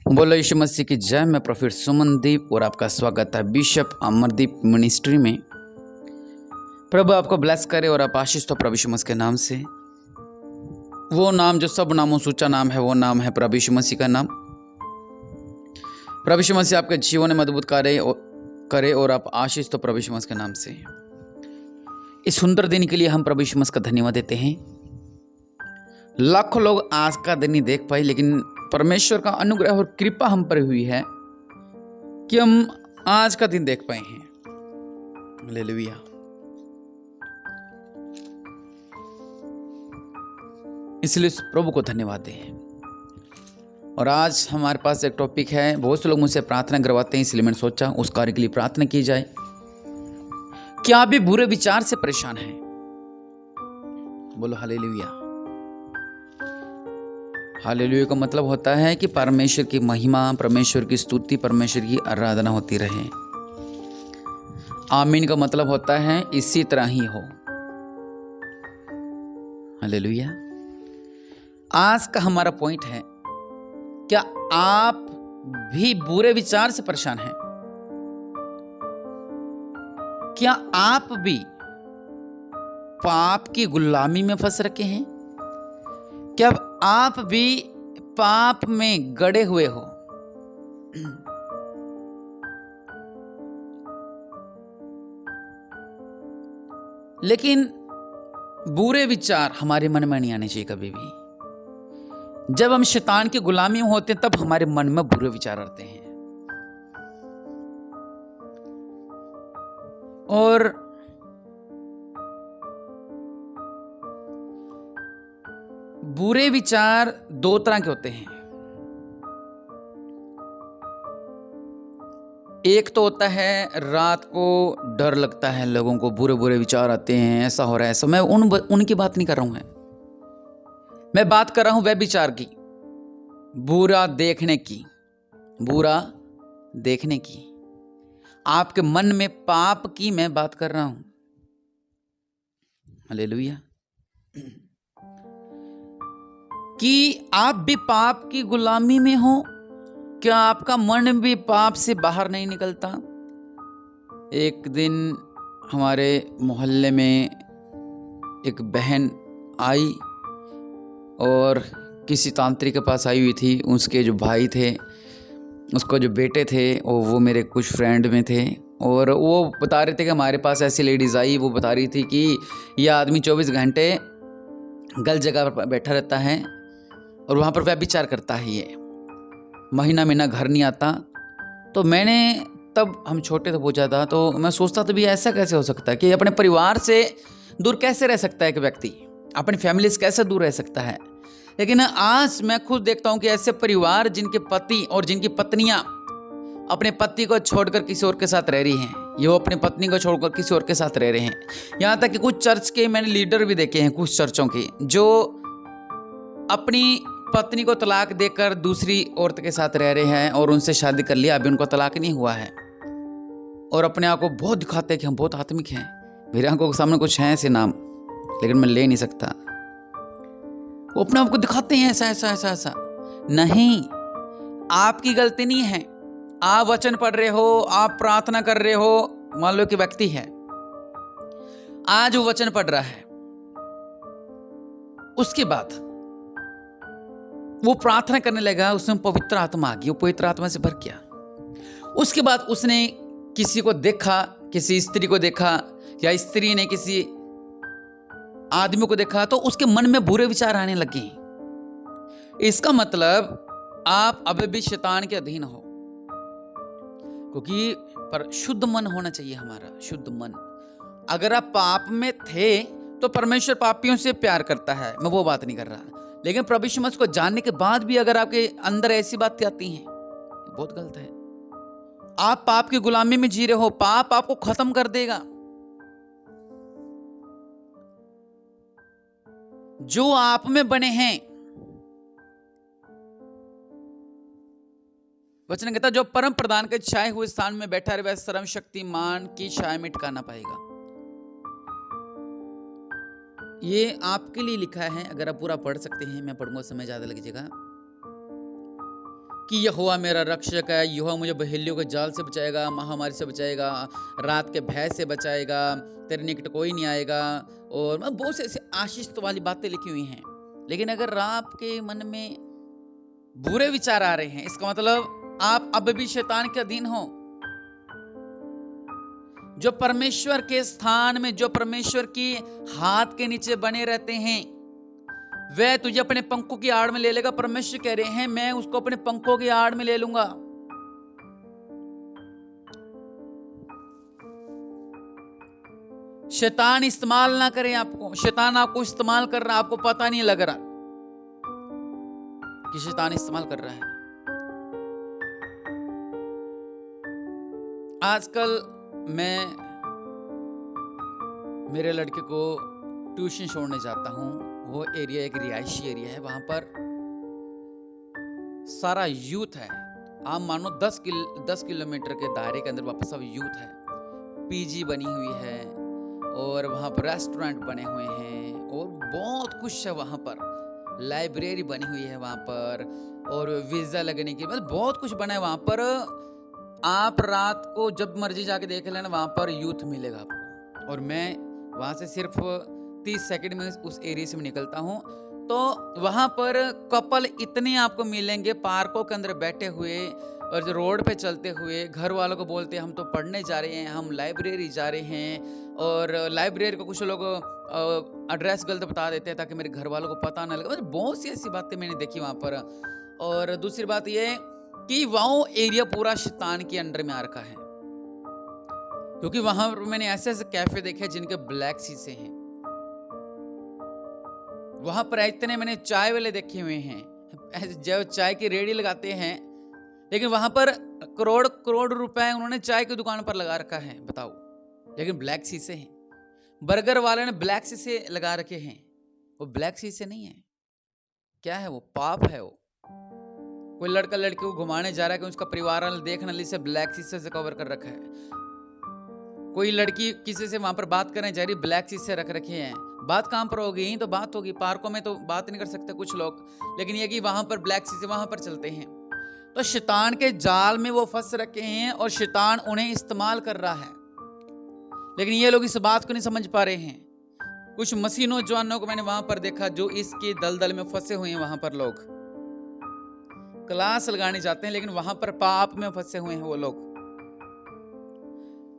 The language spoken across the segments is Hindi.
बोलो यीशु मसीह की जय। मैं प्रोफेट सुमनदीप और आपका स्वागत है बिशप अमरदीप मिनिस्ट्री में। प्रभु आपको ब्लेस करे और आप आशीष तो प्रभु यीशु मसीह के नाम से। वो नाम जो सब नामों से ऊंचा नाम है वो नाम है प्रभु यीशु मसीह का नाम। प्रभु यीशु मसीह आपके जीवन में मजबूत करे और आप आशीष तो प्रभु यीशु मसीह के नाम से। इस सुंदर दिन के लिए हम प्रभु यीशु मसीह का धन्यवाद देते हैं। लाखों लोग आज का दिन नहीं देख पाए, लेकिन परमेश्वर का अनुग्रह और कृपा हम पर हुई है कि हम आज का दिन देख पाए हैं। हालेलुया। इसलिए प्रभु को धन्यवाद दें। और आज हमारे पास एक टॉपिक है। बहुत से लोग मुझसे प्रार्थना करवाते हैं, इसलिए मैंने सोचा उस कार्य के लिए प्रार्थना की जाए। क्या आप भी बुरे विचार से परेशान हैं? बोलो हालेलुया। हालेलुया का मतलब होता है कि परमेश्वर की महिमा, परमेश्वर की स्तुति, परमेश्वर की आराधना होती रहे। आमीन का मतलब होता है इसी तरह ही हो। हालेलुया। आज का हमारा पॉइंट है, क्या आप भी बुरे विचार से परेशान हैं? क्या आप भी पाप की गुलामी में फंस रखे हैं? क्या आप भी पाप में गड़े हुए हो? लेकिन बुरे विचार हमारे मन में नहीं आने चाहिए कभी भी। जब हम शैतान की गुलामी में होते हैं तब हमारे मन में बुरे विचार आते हैं। और बुरे विचार दो तरह के होते हैं। एक तो होता है रात को डर लगता है, लोगों को बुरे बुरे विचार आते हैं, ऐसा हो रहा है ऐसा। मैं उनकी बात नहीं कर रहा हूं। मैं बात कर रहा हूं व्यभिचार की, बुरा देखने की, आपके मन में पाप की मैं बात कर रहा हूं। हालेलुया। कि आप भी पाप की गुलामी में हो? क्या आपका मन भी पाप से बाहर नहीं निकलता? एक दिन हमारे मोहल्ले में एक बहन आई और किसी तांत्रिक के पास आई हुई थी। उसके जो भाई थे, उसको जो बेटे थे, वो मेरे कुछ फ्रेंड में थे। और वो बता रहे थे कि हमारे पास ऐसी लेडीज़ आई। वो बता रही थी कि यह आदमी 24 घंटे गलत जगह पर बैठा रहता है और वहाँ पर व्यभिचार करता है। ये महीना घर नहीं आता। तो मैंने, तब हम छोटे थे, पूछा था, तो मैं सोचता था भी ऐसा कैसे हो सकता है कि अपने परिवार से दूर कैसे रह सकता है एक व्यक्ति, अपनी फैमिली से कैसे दूर रह सकता है। लेकिन आज मैं खुद देखता हूँ कि ऐसे परिवार जिनके पति और जिनकी पत्नियाँ अपने पति को छोड़कर किसी और के साथ रह रही हैं, ये वो अपनी पत्नी को छोड़कर किसी और के साथ रह रहे हैं। यहाँ तक कि कुछ चर्च के मैंने लीडर भी देखे हैं, कुछ चर्चों के, जो अपनी पत्नी को तलाक देकर दूसरी औरत के साथ रह रहे हैं और उनसे शादी कर लिया, अभी उनको तलाक नहीं हुआ है। और अपने आप को बहुत दिखाते हैं कि हम बहुत आत्मिक हैं। मेरे आंखों के सामने कुछ हैं ऐसे नाम, लेकिन मैं ले नहीं सकता। वो अपने आप को दिखाते हैं ऐसा। नहीं, आपकी गलती नहीं है। आप वचन पढ़ रहे हो, आप प्रार्थना कर रहे हो। मान लो कि व्यक्ति है, आज वो वचन पढ़ रहा है, उसके बाद वो प्रार्थना करने लगा, उसमें पवित्र आत्मा आ गई, वो पवित्र आत्मा से भर गया। उसके बाद उसने किसी को देखा, किसी स्त्री को देखा, या स्त्री ने किसी आदमी को देखा, तो उसके मन में बुरे विचार आने लगे। इसका मतलब आप अभी भी शैतान के अधीन हो, क्योंकि पर शुद्ध मन होना चाहिए हमारा, शुद्ध मन। अगर आप पाप में थे तो परमेश्वर पापियों से प्यार करता है, मैं वो बात नहीं कर रहा। लेकिन प्रभु यीशु मसीह को जानने के बाद भी अगर आपके अंदर ऐसी बातें आती हैं, बहुत गलत है। आप पाप की गुलामी में जी रहे हो, पाप आपको खत्म कर देगा। जो आप में बने हैं, वचन कहता है जो परम प्रधान के छाए हुए स्थान में बैठा रहे वह सर्वशक्तिमान की छाया में ठिकाना पाएगा। ये आपके लिए लिखा है, अगर आप पूरा पढ़ सकते हैं, मैं पढ़ूंगा समय ज़्यादा लग जाएगा। कि यहोवा मेरा रक्षक है, यहोवा मुझे बहेलियों के जाल से बचाएगा, महामारी से बचाएगा, रात के भय से बचाएगा, तेरे निकट कोई नहीं आएगा। और बहुत से ऐसे आशीष वाली बातें लिखी हुई हैं। लेकिन अगर आपके मन में बुरे विचार आ रहे हैं, इसका मतलब आप अब भी शैतान के अधीन हो। जो परमेश्वर के स्थान में, जो परमेश्वर की हाथ के नीचे बने रहते हैं, वह तुझे अपने पंखों की आड़ में ले लेगा। परमेश्वर कह रहे हैं मैं उसको अपने पंखों की आड़ में ले लूंगा। शैतान इस्तेमाल ना करे आपको। शैतान आपको इस्तेमाल कर रहा है, आपको पता नहीं लग रहा कि शैतान इस्तेमाल कर रहा है। आजकल मैं मेरे लड़के को ट्यूशन छोड़ने जाता हूं। वो एरिया एक रिहायशी एरिया है, वहां पर सारा यूथ है। आप मानो 10 किलोमीटर के दायरे के अंदर वापस सब यूथ है। पीजी बनी हुई है और वहाँ पर रेस्टोरेंट बने हुए हैं और बहुत कुछ है वहाँ पर। लाइब्रेरी बनी हुई है वहाँ पर और वीज़ा लगने की मतलब बहुत कुछ बना है वहाँ पर। आप रात को जब मर्जी जाके देख लेना, वहाँ पर यूथ मिलेगा आपको। और मैं वहाँ से सिर्फ 30 सेकंड में उस एरिया से निकलता हूँ, तो वहाँ पर कपल इतने आपको मिलेंगे पार्कों के अंदर बैठे हुए और जो रोड पे चलते हुए। घर वालों को बोलते हैं हम तो पढ़ने जा रहे हैं, हम लाइब्रेरी जा रहे हैं। और लाइब्रेरी को कुछ लोग एड्रेस गलत बता देते हैं ताकि मेरे घर वालों को पता ना लगे। मतलब बहुत सी ऐसी बातें मैंने देखी वहाँ पर। और दूसरी बात ये कि वो एरिया पूरा शैतान के अंडर में आ रखा है, क्योंकि वहां मैंने ऐसे ऐसे कैफे देखे जिनके ब्लैक शीशे हैं। वहां पर इतने मैंने चाय वाले देखे हुए हैं जो चाय की रेडी लगाते हैं, लेकिन वहां पर करोड़ करोड़ रुपए उन्होंने चाय की दुकान पर लगा रखा है, बताओ, लेकिन ब्लैक शीशे हैं। बर्गर वाले ने ब्लैक शीशे लगा रखे हैं, वो ब्लैक शीशे नहीं है। क्या है वो? पाप है वो। कोई लड़का लड़की को घुमाने जा रहा है कि उसका परिवार वाले देखने लिए से ब्लैक शीशे से कवर कर रखा है। कोई लड़की किसी से वहां पर बात करने जा रही, ब्लैक शीशे रख रखे हैं। बात कहां पर होगी? यही तो बात होगी। पार्कों में तो बात नहीं कर सकते कुछ लोग, लेकिन ये कि वहां पर ब्लैक शीशे वहां पर चलते हैं। तो शैतान के जाल में वो फंस रखे हैं और शैतान उन्हें इस्तेमाल कर रहा है। लेकिन ये लोग इस बात को नहीं समझ पा रहे हैं। कुछ मसीह नौजवानों को मैंने वहां पर देखा जो इसके दलदल में फंसे हुए हैं। वहां पर लोग क्लास लगाने जाते हैं, लेकिन वहां पर पाप में फंसे हुए हैं वो लोग।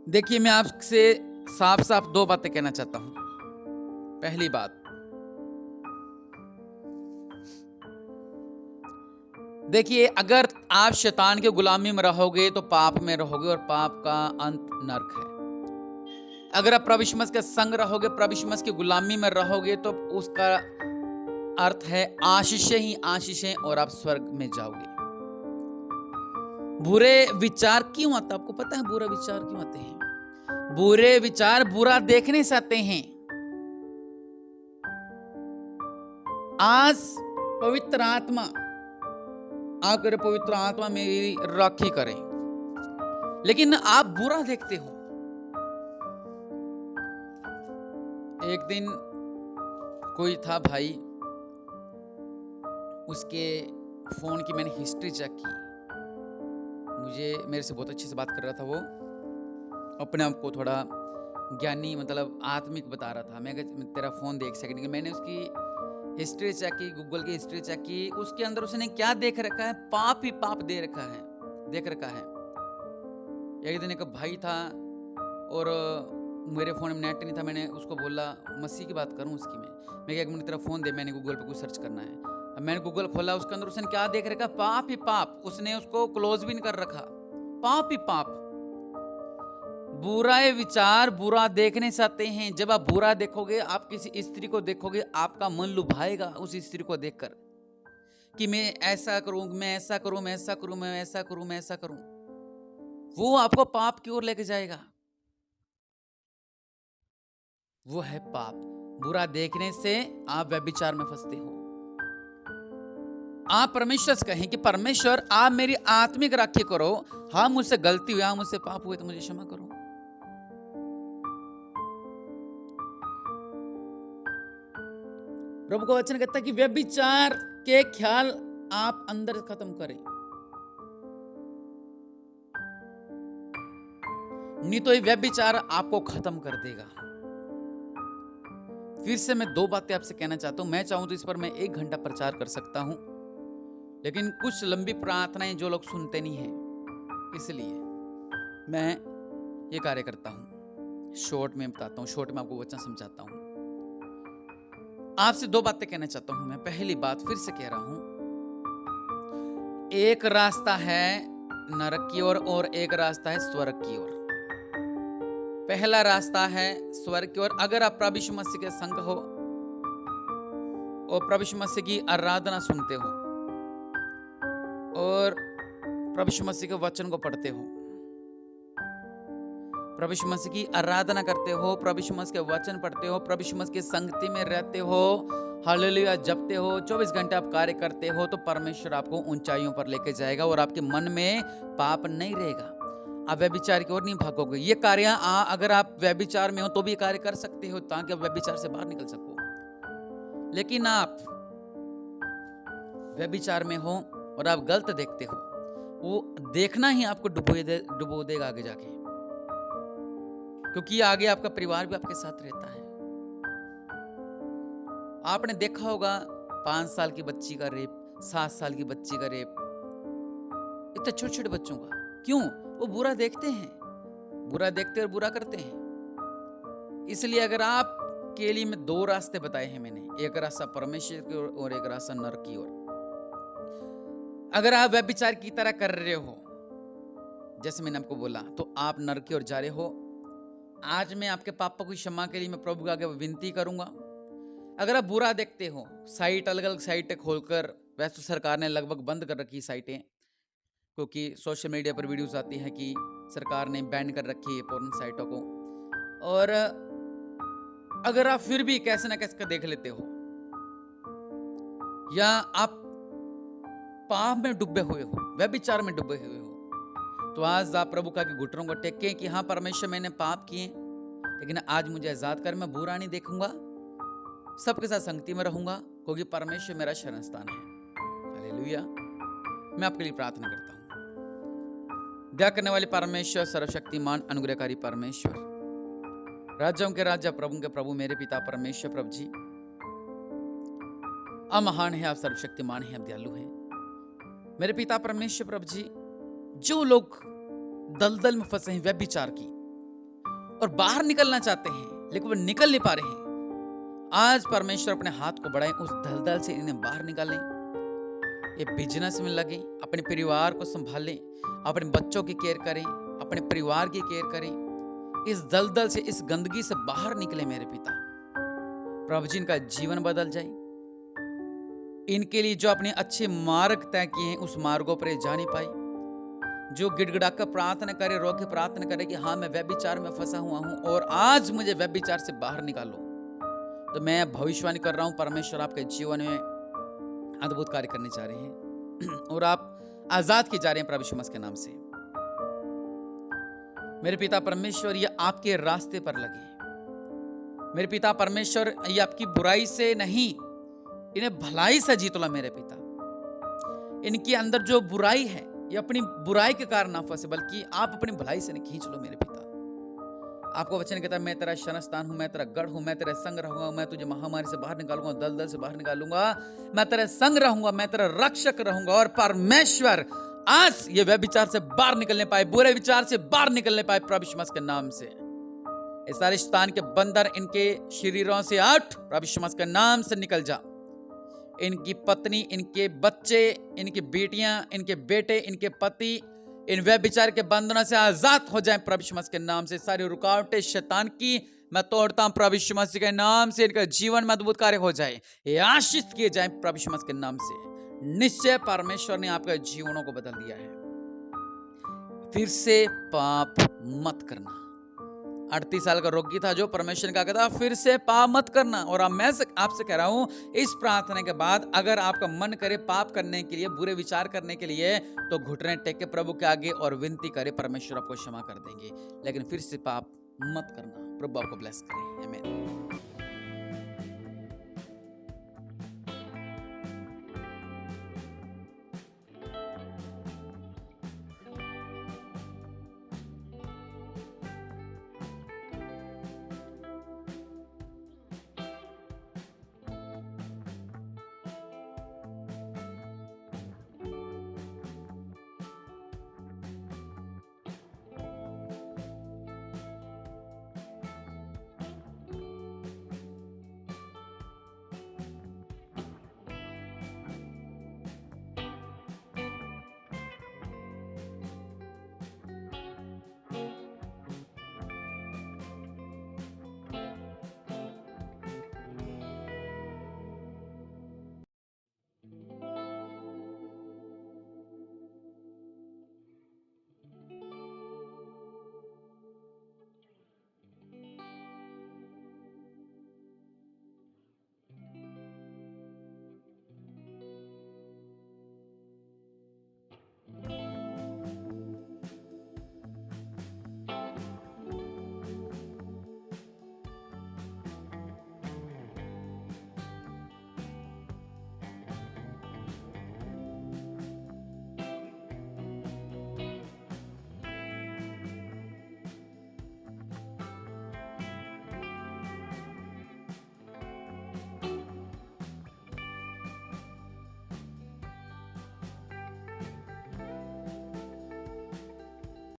देखिए, मैं आपसे साफ साफ 2 बातें कहना चाहता हूं। पहली बात, देखिए, अगर आप शैतान की गुलामी में रहोगे तो पाप में रहोगे और पाप का अंत नरक है। अगर आप प्रभु यीशु मसीह के संग रहोगे, प्रभु यीशु मसीह की गुलामी में रहोगे, तो उसका अर्थ है आशीषें ही आशीषें और आप स्वर्ग में जाओगे। बुरे विचार क्यों आते? आपको पता है बुरे विचार क्यों आते हैं? बुरे विचार बुरा देखने से आते हैं। आज पवित्र आत्मा आकर पवित्र आत्मा मेरी राखी करे, लेकिन आप बुरा देखते हो। एक दिन कोई था भाई, उसके फोन की मैंने हिस्ट्री चेक की। मेरे से बहुत अच्छे से बात कर रहा था वो, अपने आप को थोड़ा ज्ञानी मतलब आत्मिक बता रहा था। मैं तेरा फोन देख सेकंड की मैंने उसकी हिस्ट्री चेक की, गूगल की हिस्ट्री चेक की। उसके अंदर उसने क्या देख रखा है? पाप ही पाप देख रखा है। एक दिन एक भाई था और मेरे फ़ोन में नेट नहीं था। मैंने उसको बोला मसीह की बात करूं उसकी। मैं 1 मिनट तेरा फ़ोन दे, मैंने गूगल पे कुछ सर्च करना है। अब मैंने गूगल खोला, उसके अंदर उसने क्या देख रखा? पाप ही पाप। उसने उसको क्लोज भी नहीं कर रखा। पाप ही पाप। बुरा विचार बुरा देखने से आते हैं। जब आप बुरा देखोगे, आप किसी स्त्री को देखोगे, आपका मन लुभाएगा उस स्त्री को देखकर कि मैं ऐसा करूं, मैं ऐसा करूं, मैं ऐसा करूं, मैं ऐसा करूं, मैं ऐसा करूं। वो आपको पाप की ओर लेके जाएगा। वो है पाप। बुरा देखने से आप व्यभिचार में फंसते हो। आप परमेश्वर से कहें कि परमेश्वर आप मेरी आत्मिक राखी करो। हाँ, मुझसे गलती हुई, हाँ मुझसे पाप हुए तो मुझे क्षमा करो। प्रभु का वचन कहता है कि व्यभिचार के ख्याल आप अंदर खत्म करें। नहीं तो ये व्यभिचार आपको खत्म कर देगा। फिर से मैं 2 बातें आपसे कहना चाहता हूं। मैं चाहूं तो इस पर मैं 1 घंटा प्रचार कर सकता हूं, लेकिन कुछ लंबी प्रार्थनाएं जो लोग सुनते नहीं हैं, इसलिए मैं ये कार्य करता हूं। शॉर्ट में बताता हूं, शॉर्ट में आपको वचन समझाता हूं। आपसे 2 बातें कहना चाहता हूं मैं। पहली बात फिर से कह रहा हूं, एक रास्ता है नरक की ओर और एक रास्ता है स्वर्ग की ओर। पहला रास्ता है स्वर्ग की ओर। अगर आप प्रभु यीशु मसीह के संग हो और प्रभु यीशु मसीह की आराधना सुनते हो और प्रभु यीशु मसीह के वचन को पढ़ते हो, प्रभु यीशु मसीह की आराधना करते हो, प्रभु यीशु मसीह के वचन पढ़ते हो, प्रभु यीशु मसीह की संगति में रहते हो, हालेलुया जपते हो, 24 घंटे आप कार्य करते हो, तो परमेश्वर आपको ऊंचाइयों पर लेके जाएगा और आपके मन में पाप नहीं रहेगा। आप व्यभिचार की ओर नहीं भागोगे। ये कार्य अगर आप व्यभिचार में हो तो भी कार्य कर सकते हो ताकि आप व्यभिचार से बाहर निकल सको। लेकिन आप व्यभिचार में हो और आप गलत देखते हो, वो देखना ही आपको डुबो देगा आगे जाके, क्योंकि आगे आपका परिवार भी आपके साथ रहता है। आपने देखा होगा 5 साल की बच्ची का रेप, 7 साल की बच्ची का रेप, इतने छोटे छोटे बच्चों का। क्यों? वो बुरा देखते हैं, बुरा देखते और बुरा करते हैं। इसलिए अगर आप के लिए मैं 2 रास्ते बताए हैं मैंने, एक रास्ता परमेश्वर की ओर और एक रास्ता नरक की ओर। अगर आप व्यभिचार की तरह कर रहे हो, जैसे मैंने आपको बोला, तो आप नरक की ओर जा रहे हो। आज मैं आपके पापों की क्षमा के लिए मैं प्रभु के आगे विनती करूंगा। अगर आप बुरा देखते हो, साइट अलग अलग साइटें खोलकर, वैसे तो सरकार ने लगभग बंद कर रखी साइटें, क्योंकि सोशल मीडिया पर वीडियोस आती हैं कि सरकार ने बैन कर रखी है पोर्न साइटों को। और अगर आप फिर भी कैसे ना कैसे देख लेते हो, या आप पाप में डूबे हुए हो, व्यभिचार में डूबे हुए हो, तो आज आप प्रभु का घुटनों को टेकें कि हाँ परमेश्वर, मैंने पाप किए, लेकिन आज मुझे आजाद कर। मैं बुरा नहीं देखूंगा, सबके साथ संगति में रहूंगा, क्योंकि परमेश्वर मेरा शरण स्थान है। हालेलुया। मैं आपके लिए प्रार्थना करता हूं। दया करने वाले परमेश्वर, सर्वशक्तिमान अनुग्रहकारी परमेश्वर, राज्यों के राजा, प्रभु के प्रभु, मेरे पिता परमेश्वर, प्रभु जी आप महान है, आप सर्वशक्तिमान है, आप दयालु हैं। मेरे पिता परमेश्वर, प्रभु जी, जो लोग दलदल में फंसे हैं व्यभिचार की और बाहर निकलना चाहते हैं लेकिन वो निकल नहीं पा रहे हैं, आज परमेश्वर अपने हाथ को बढ़ाएं, उस दलदल से इन्हें बाहर निकालें। ये बिजनेस में लगे, अपने परिवार को संभालें, अपने बच्चों की केयर करें, अपने परिवार की केयर करें। इस दलदल से, इस गंदगी से बाहर निकले मेरे पिता। प्रभु जी इनका जीवन बदल जाए। इनके लिए जो अपने अच्छे मार्ग तय किए हैं उस मार्गों पर जा नहीं पाए। जो गिड़गिड़ाकर प्रार्थना करे, रो के प्रार्थना करे कि हाँ मैं व्यभिचार में फंसा हुआ हूं और आज मुझे व्यभिचार से बाहर निकालो, तो मैं भविष्यवाणी कर रहा हूं परमेश्वर आपके जीवन में अद्भुत कार्य करने जा रहे हैं और आप आजाद किए जा रहे हैं प्रभु यीशु मसीह के नाम से। मेरे पिता परमेश्वर, ये आपके रास्ते पर लगे। मेरे पिता परमेश्वर, ये आपकी बुराई से नहीं, इन्हें भलाई से जीत लो मेरे पिता। इनके अंदर जो बुराई है, ये अपनी बुराई के कारण ना फंसे, बल्कि आप अपनी भलाई से खींच लो मेरे पिता। आपको वचन कहता है, मैं तेरा शरण स्थान हूं, मैं तेरा गढ़ हूं, मैं तेरे संग रहूंगा, मैं तुझे महामारी से बाहर निकालूंगा, दलदल से बाहर निकालूंगा, मैं तेरे संग रहूंगा, मैं तेरा रक्षक रहूंगा। और परमेश्वर आज ये व्यभिचार से बाहर निकलने पाए, बुरे विचार से बाहर निकलने पाए प्रभु यीशु मसीह के नाम से। इस सारे शैतान के बंदर इनके शरीरों से हट, प्रभु यीशु मसीह के नाम से निकल जा। इनकी पत्नी, इनके बच्चे, इनकी बेटियां, इनके बेटे, इनके पति इन व्यभिचार के बंधनों से आजाद हो जाएं प्रभु यीशु मसीह के नाम से। सारी रुकावटें शैतान की मैं तोड़ता हूं प्रभु यीशु मसीह के नाम से। इनका जीवन में अद्भुत कार्य हो जाए, ये आशीष किए जाएं प्रभु यीशु मसीह के नाम से। निश्चय परमेश्वर ने आपके जीवनों को बदल दिया है। फिर से पाप मत करना। 38 साल का रोगी था जो परमेश्वर का कहता फिर से पाप मत करना। और अब मैं आपसे कह रहा हूं, इस प्रार्थना के बाद अगर आपका मन करे पाप करने के लिए, बुरे विचार करने के लिए, तो घुटने टेक के प्रभु के आगे और विनती करे, परमेश्वर आपको क्षमा कर देंगे। लेकिन फिर से पाप मत करना। प्रभु आपको ब्लेस करे। आमीन।